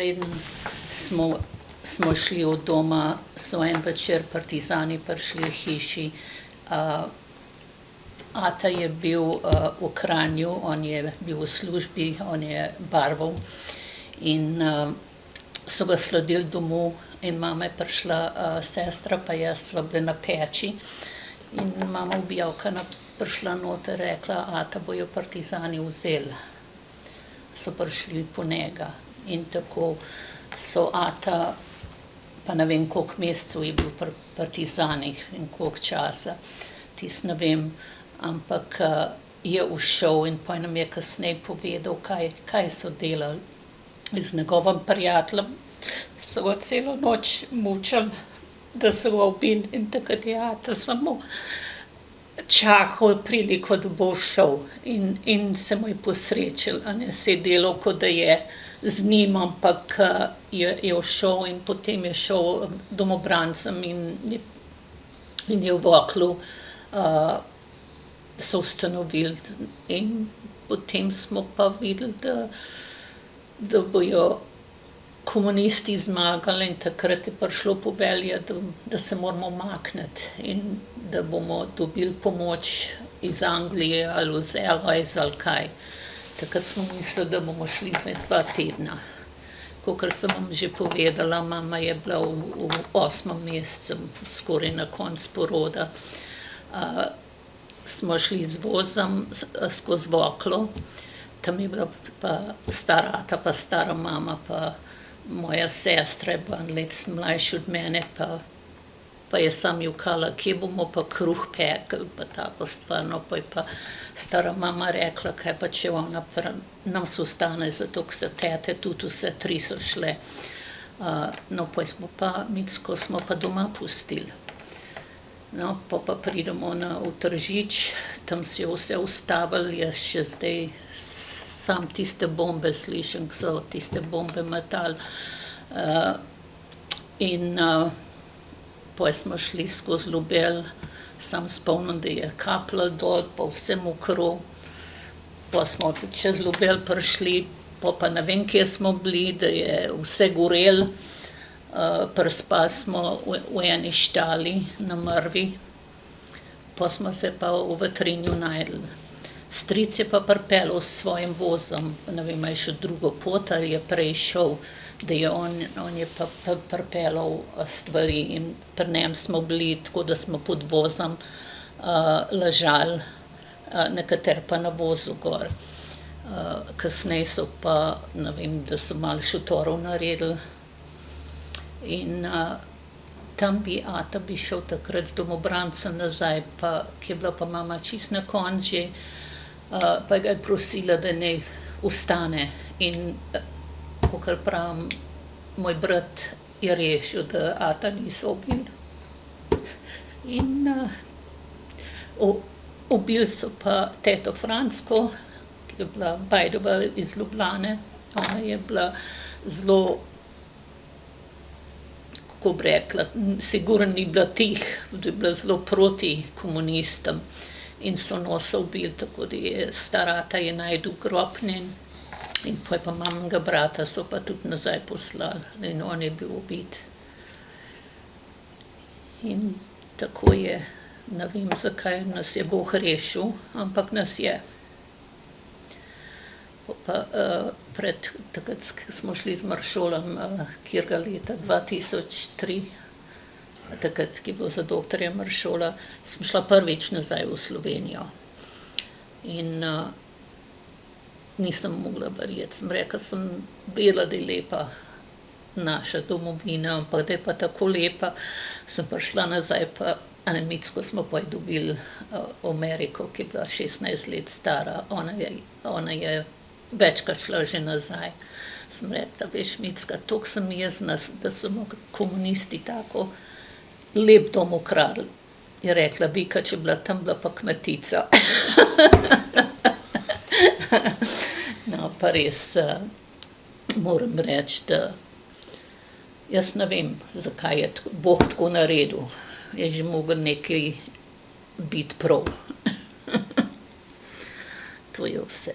preden smo šli od doma, so en večer partizani prišli v hiši. Ata je bil v Kranju, on je bil v službi, on je barval in so ga sledili domov in mama je prišla, sestra pa jaz sva bili na peči in mama objavkana prišla noter, rekla, ata bojo partizani vzeli. So prišli po njega in tako so ata, pa ne vem, koliko mesecev je bil pri partizanih in koliko časa, tisto ne vem, ampak je ušel in pa nam je kasneje povedal, kaj so delali z njegovim prijateljem. So ga celo noč mučili, da so ga ubili in takrat je ata samo čakal priliko, da bo šel in se mu je posrečil, a ne, se je delal, kot da je z njim, ampak je šel in potem je šel domobrancem in je v Voklu so ustanovili in potem smo pa videli, da bojo komunisti zmagali in takrat je prišlo povelja, da se moramo umakniti in da bomo dobili pomoč iz Anglije ali iz Allies ali kaj. Takrat smo mislili, da bomo šli za 2 tedna. Kakor sem vam že povedala, mama je bila v 8. mesecu, skoraj na koncu poroda. Smo šli z vozom skozi Voklo, tam je bila pa stara ata, pa stara mama, pa moja sestra je bila en let mlajša od mene, pa je sam jokala, kje bomo pa kruh pekli, pa tako stvar. No, pa je pa stara mama rekla, kaj pa če ona nam se ostane, zato ker so tete tudi vse 3 so šle. No, pa smo pa, Micko smo pa doma pustili. No, pa pridemo v Tržič, tam se je vse ustavili, jaz še zdaj sam tiste bombe slišim, ko so tiste bombe metali. In potem smo šli skozi Ljubelj, sam spomnim, da je kapljalo dol, pa vse mokro. Pa smo čez Ljubelj prišli, pa ne vem, kje smo bili, da je vse gorelo. Prespali smo v eni štali na mrvi, pa smo se pa v Vetrinju našli. Stric je pa pripeljal s svojim vozom, ne vem, je šel drugo pot ali je prej šel, da je on je pa pripeljal stvari in pri njem smo bili, tako da smo pod vozom ležali, nekateri pa na vozu gor. Kasneje so pa, ne vem, da so malo šotorov naredili in tam bi ata šel takrat z domobrancem nazaj, pa ki je bila pa mama čisto na koncu že, pa ga je prosila, da naj ostane in kakor pravim, moj brat je rešil, da ata niso ubili. In ubili so pa teto Fransko, ki je bila Bajdova iz Ljubljane. Ona je bila zelo, kako bi rekla, sigurno ni bila tih, da je bila zelo proti komunistom in so nosa ubili, tako da je stara ata je našel grob njen in pa je pa maminega brata so pa tudi nazaj poslali in on je bil ubit. In tako je, ne vem, zakaj nas je Bog rešil, ampak nas je. Pa takrat smo šli z Maršolom, katerega leta 2003, takrat, ki je bil za doktorja Maršola, sem šla prvič nazaj v Slovenijo. In nisem mogla verjeti, sem rekla, sem vedela, da je lepa naša domovina, ampak da je pa tako lepa, sem prišla nazaj, pa Micko smo pa dobili v Ameriko, ki je bila 16 let stara, ona je večkrat šla že nazaj. Sem rekla, veš, Micka, toliko sem jezna, da so komunisti tako lep dom ukradli. Je rekla, Vika, če bila tam, bila pa kmetica. No, pa res moram reči, da jaz ne vem, zakaj je Bog tako naredil. Je že mogel nekaj biti prav. To je vse.